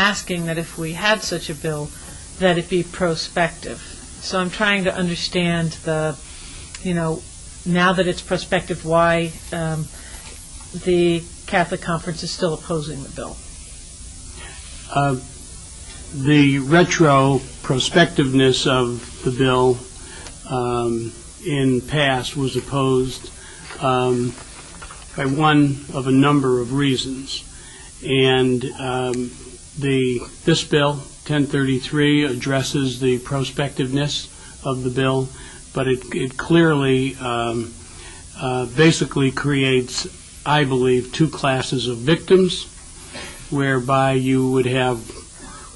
asking that if we had such a bill, that it be prospective. So I'm trying to understand now that it's prospective, why the Catholic Conference is still opposing the bill. The retro-prospectiveness of the bill in past was opposed by one of a number of reasons. And this bill, 1033, addresses the prospectiveness of the bill, but it clearly basically creates, I believe, two classes of victims, whereby you would have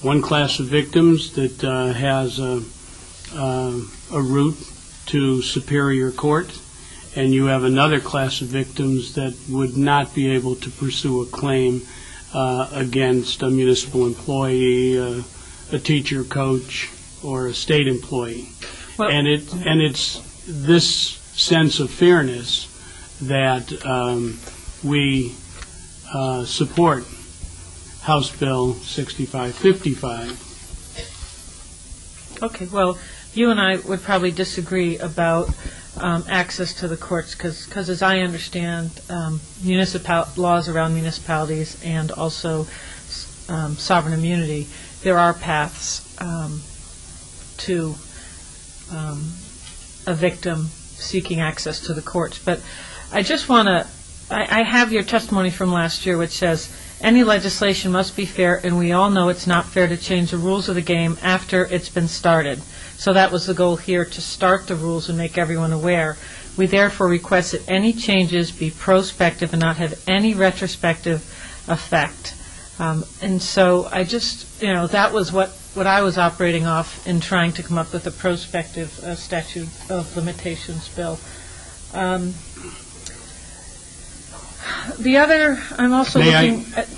one class of victims that has a route to superior court, and you have another class of victims that would not be able to pursue a claim against a municipal employee, a teacher, coach, or a state employee. Well, and it's this sense of fairness that we support House Bill 6555. Okay, well, you and I would probably disagree about access to the courts because as I understand laws around municipalities and also sovereign immunity, there are paths to a victim seeking access to the courts. But I just want to, I have your testimony from last year which says, any legislation must be fair, and we all know it's not fair to change the rules of the game after it's been started. So that was the goal here, to start the rules and make everyone aware. We therefore request that any changes be prospective and not have any retrospective effect. And so I just, that was what I was operating off in trying to come up with a prospective statute of limitations bill. The other, I'm also looking at...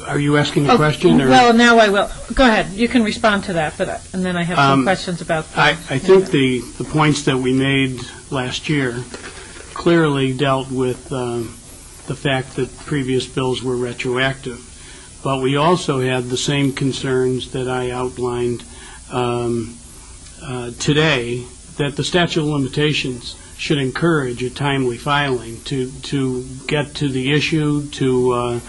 Are you asking a question? Or? Well, now I will. Go ahead. You can respond to that, and then I have some questions about that. I think the points that we made last year clearly dealt with the fact that previous bills were retroactive. But we also had the same concerns that I outlined today, that the statute of limitations should encourage a timely filing to get to the issue, to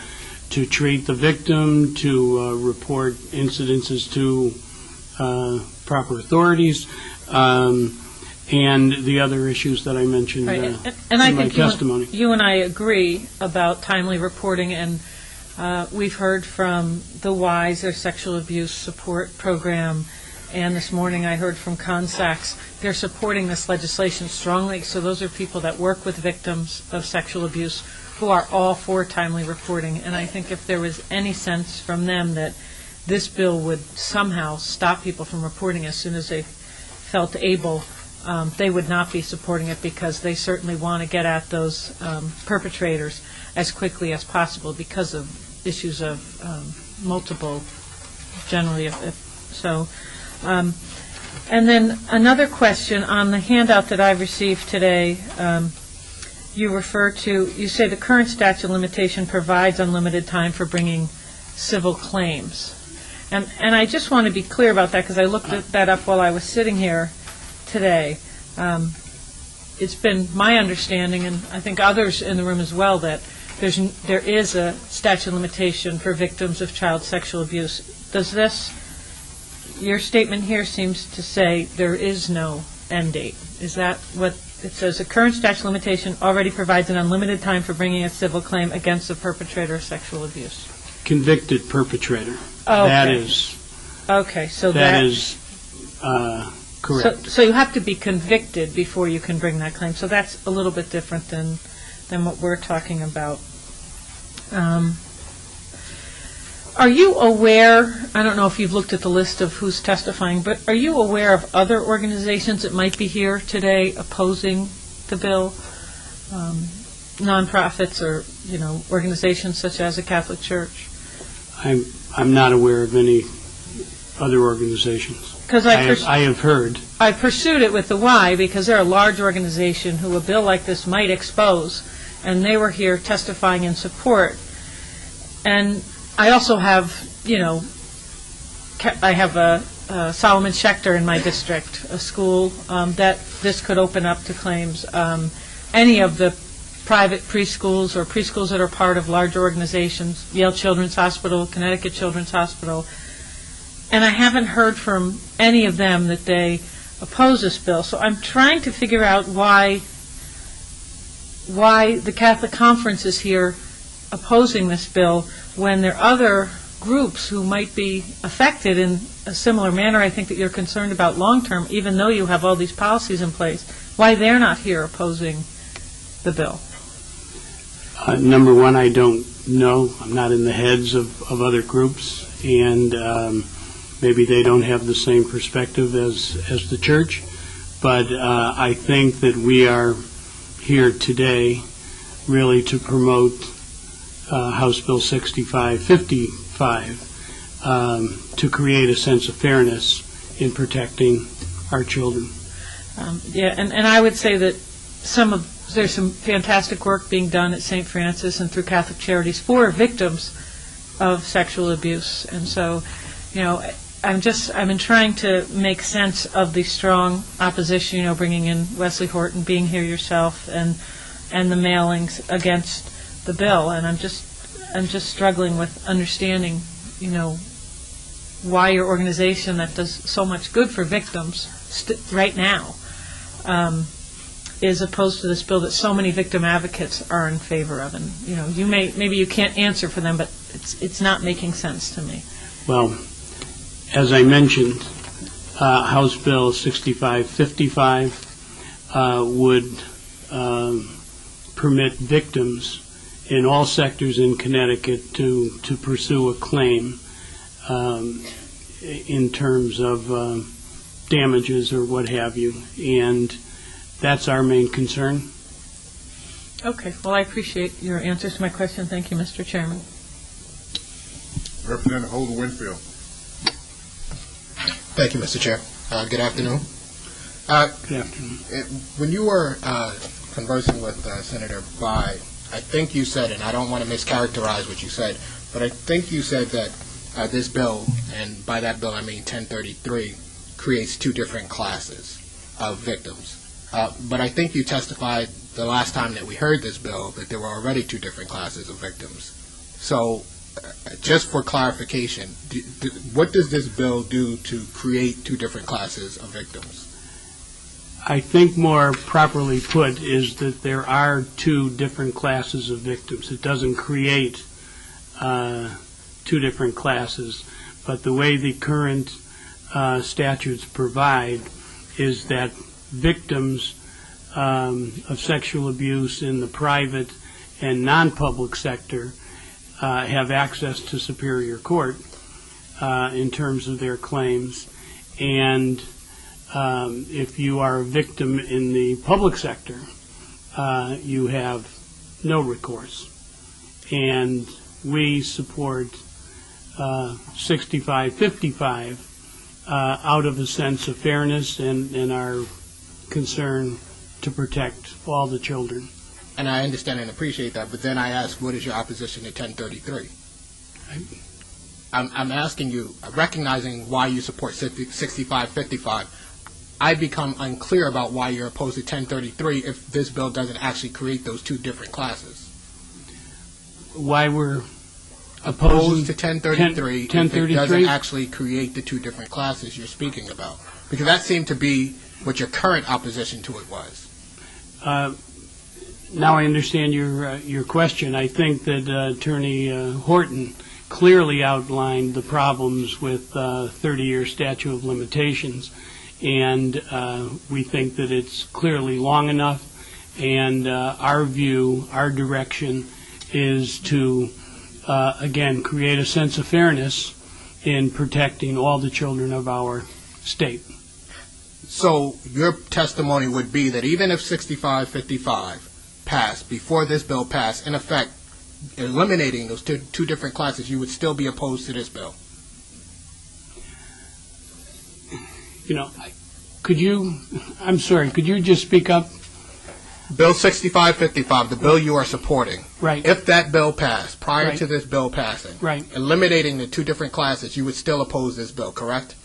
treat the victim, to report incidences to proper authorities, and the other issues that I mentioned in my testimony. You and I agree about timely reporting, and we've heard from the WISE, their sexual abuse support program, and this morning I heard from CONSACS. They're supporting this legislation strongly, so those are people that work with victims of sexual abuse who are all for timely reporting. And I think if there was any sense from them that this bill would somehow stop people from reporting as soon as they felt able, they would not be supporting it, because they certainly want to get at those perpetrators as quickly as possible because of issues of multiple, generally. And then another question on the handout that I received today, you say the current statute of limitation provides unlimited time for bringing civil claims. And I just want to be clear about that, because I looked that up while I was sitting here today. It's been my understanding, and I think others in the room as well, that there is a statute of limitation for victims of child sexual abuse. Your statement here seems to say there is no end date. Is that what it says? The current statute of limitation already provides an unlimited time for bringing a civil claim against the perpetrator of sexual abuse. Convicted perpetrator. Oh, okay. That is. Okay, so that is correct. So you have to be convicted before you can bring that claim. So that's a little bit different than what we're talking about. Are you aware, I don't know if you've looked at the list of who's testifying, but are you aware of other organizations that might be here today opposing the bill? Nonprofits or, organizations such as the Catholic Church? I'm not aware of any other organizations. Because I have heard. I pursued it with the Y because they're a large organization who a bill like this might expose, and they were here testifying in support. And I also have, I have a Solomon Schechter in my district, a school that this could open up to claims. Any of the private preschools or preschools that are part of large organizations, Yale Children's Hospital, Connecticut Children's Hospital, and I haven't heard from any of them that they oppose this bill. So I'm trying to figure out why the Catholic Conference is here opposing this bill when there are other groups who might be affected in a similar manner. I think that you're concerned about long-term, even though you have all these policies in place, why they're not here opposing the bill. Number one, I don't know. I'm not in the heads of other groups, and maybe they don't have the same perspective as the church. But I think that we are here today really to promote House Bill 6555 to create a sense of fairness in protecting our children. And I would say that there's some fantastic work being done at St. Francis and through Catholic Charities for victims of sexual abuse. And so, I'm trying to make sense of the strong opposition, bringing in Wesley Horton, being here yourself, and the mailings against the bill. And I'm just struggling with understanding, why your organization that does so much good for victims right now is opposed to this bill that so many victim advocates are in favor of. And maybe you can't answer for them, but it's not making sense to me. Well, as I mentioned, House Bill 6555 would permit victims in all sectors in Connecticut to pursue a claim in terms of damages or what have you, and that's our main concern. Okay. Well, I appreciate your answers to my question. Thank you, Mr. Chairman. Representative Holder-Winfield. Thank you, Mr. Chair. Good afternoon. Good afternoon. When you were conversing with Senator Bai, I think you said, and I don't want to mischaracterize what you said, but I think you said that this bill, and by that bill I mean 1033, creates two different classes of victims. But I think you testified the last time that we heard this bill that there were already two different classes of victims. So just for clarification, what does this bill do to create two different classes of victims? I think more properly put is that there are two different classes of victims. It doesn't create two different classes, but the way the current statutes provide is that victims of sexual abuse in the private and non-public sector have access to Superior Court in terms of their claims, and if you are a victim in the public sector, you have no recourse. And we support 6555 out of a sense of fairness and our concern to protect all the children. And I understand and appreciate that, but then I ask, what is your opposition to 1033? I'm asking you, recognizing why you support 6555, I become unclear about why you're opposed to 1033 if this bill doesn't actually create those two different classes. Why we're opposed to 1033 if it doesn't 1033? actually create the two different classes you're speaking about. Because that seemed to be what your current opposition to it was. Now I understand your question. I think that Attorney Horton clearly outlined the problems with 30-year statute of limitations, and we think that it's clearly long enough, and our view, our direction is to, again, create a sense of fairness in protecting all the children of our state. So your testimony would be that even if 6555 passed, before this bill passed, in effect, eliminating those two different classes, you would still be opposed to this bill? I'm sorry, could you just speak up? Bill 6555, the bill you are supporting, Right, if that bill passed, prior Right. to this bill passing, right. eliminating the two different classes, you would still oppose this bill, correct?